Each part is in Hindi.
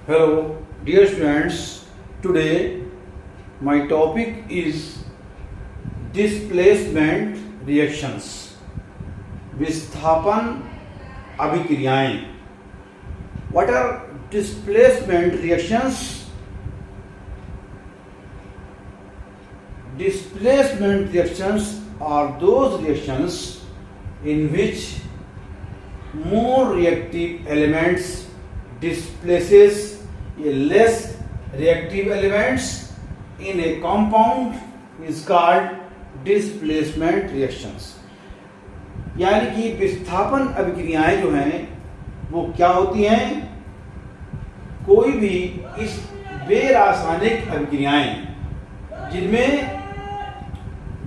Hello, dear students. Today, my topic is displacement reactions. विस्थापन अभिक्रियाएं. What are displacement reactions? Displacement reactions are those reactions in which more reactive elements displaces a less reactive elements in a compound is called displacement reactions. यानी कि विस्थापन अभिक्रियाएं जो हैं वो क्या होती हैं? कोई भी इस बेरासायनिक अभिक्रियाएं जिनमें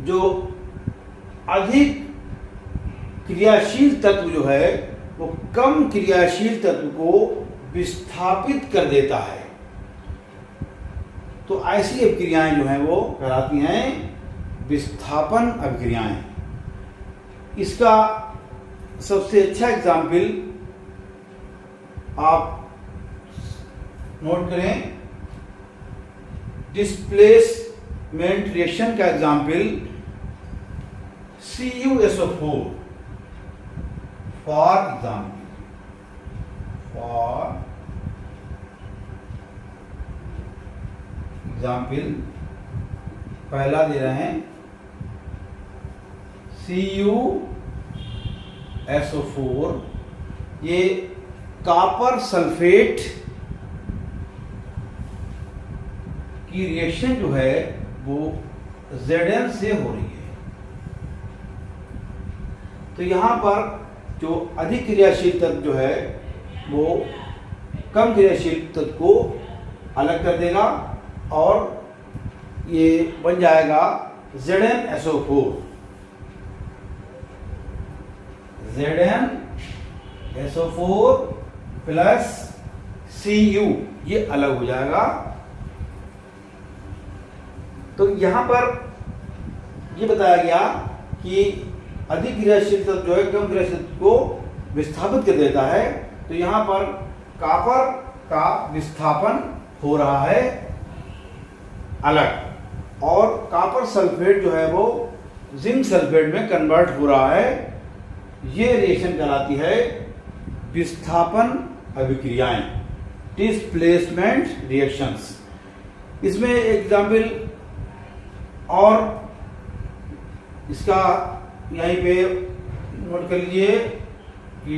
जो अधिक क्रियाशील तत्व जो है वो कम क्रियाशील तत्व को विस्थापित कर देता है, तो ऐसी अभिक्रियाएं जो हैं वो कहलाती हैं विस्थापन अभिक्रियाएं. इसका सबसे अच्छा एग्जाम्पल आप नोट करें. डिस्प्लेसमेंट रिएक्शन का एग्जाम्पल CuSO4 फॉर एग्जाम्पल. पहला दे रहे हैं CuSO4. ये कॉपर सल्फेट की रिएक्शन जो है वो Zn से हो रही है. तो यहां पर जो अधिक क्रियाशील तत्व जो है वो कम क्रियाशील तत्व को अलग कर देगा और ये बन जाएगा ZnSO4. ZnSO4 प्लस Cu ये अलग हो जाएगा. तो यहां पर ये बताया गया कि अधिक क्रियाशील तत्व जो है कम क्रियाशील तत्व को विस्थापित कर देता है. तो यहां पर कॉपर का विस्थापन हो रहा है अलग और कॉपर सल्फेट जो है वो जिंक सल्फेट में कन्वर्ट हो रहा है. ये रिएक्शन कहलाती है विस्थापन अभिक्रियाएं, डिस्प्लेसमेंट रिएक्शंस. इसमें एग्जाम्पल और इसका यहीं पे नोट कर लीजिए कि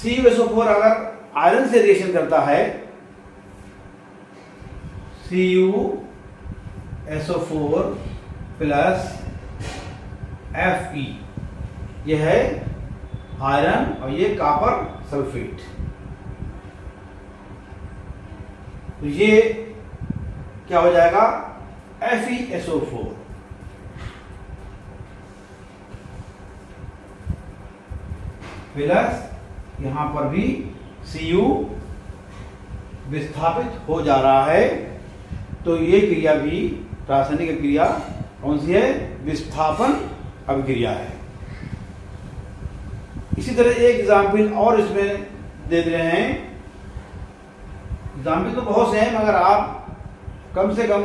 CuSO4 अगर आयरन से रिएक्शन करता है, CuSO4 प्लस Fe, यह है आयरन और ये कॉपर सल्फेट. तो ये क्या हो जाएगा? FeSO4 प्लस यहां पर भी Cu विस्थापित हो जा रहा है. तो ये क्रिया भी रासायनिक क्रिया कौन सी है? विस्थापन अभिक्रिया है. इसी तरह एक एग्जाम्पल और इसमें दे रहे हैं. एग्जाम्पल तो बहुत से हैं मगर आप कम से कम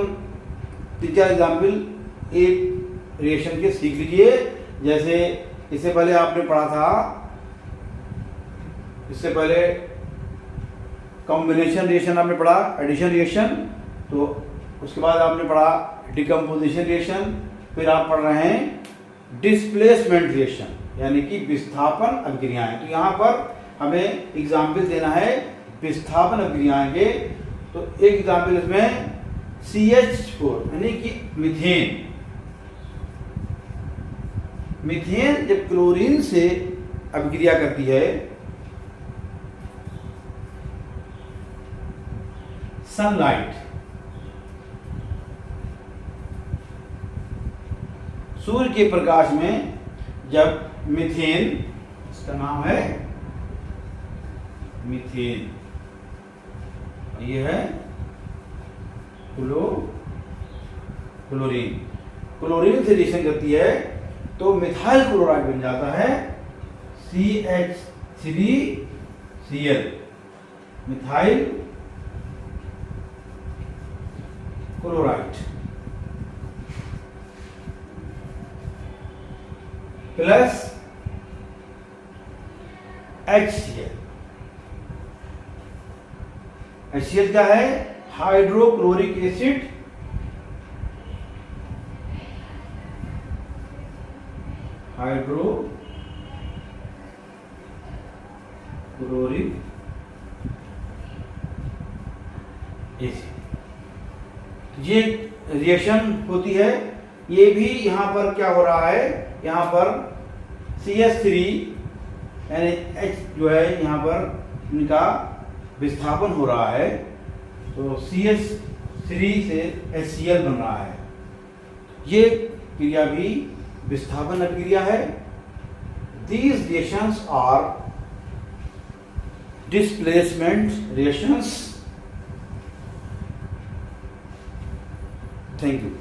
3-4 एग्जाम्पल एक रिएक्शन के सीख लीजिए. जैसे इससे पहले आपने पढ़ा था, इससे पहले कॉम्बिनेशन रिएक्शन आपने पढ़ा, एडिशन रिएक्शन. तो उसके बाद आपने पढ़ा डिकम्पोजिशन रिएक्शन. फिर आप पढ़ रहे हैं डिस्प्लेसमेंट रिएक्शन यानी कि विस्थापन अभिक्रियाएं. तो यहां पर हमें एग्जाम्पल देना है विस्थापन अभिक्रियाएं के. तो एक एग्जाम्पल इसमें CH4 यानी कि मीथेन. मीथेन जब क्लोरीन से अभिक्रिया करती है, सनलाइट, सूर्य के प्रकाश में जब मीथेन, इसका नाम है मीथेन, ये है क्लोरीन. क्लोरीन से रिएक्शन करती है तो मिथाइल क्लोराइड बन जाता है CH3Cl. Methyl chloride plus HCl। HCl क्या है? Hydrochloric acid hydrochloric acid. ये रिएक्शन होती है। ये भी यहां पर क्या हो रहा है, यहां पर CH3 यानी H जो है यहां पर इनका विस्थापन हो रहा है, तो CH3 से HCl बन रहा है। ये क्रिया भी विस्थापन अभिक्रिया है। These reactions are displacement reactions. Thank you.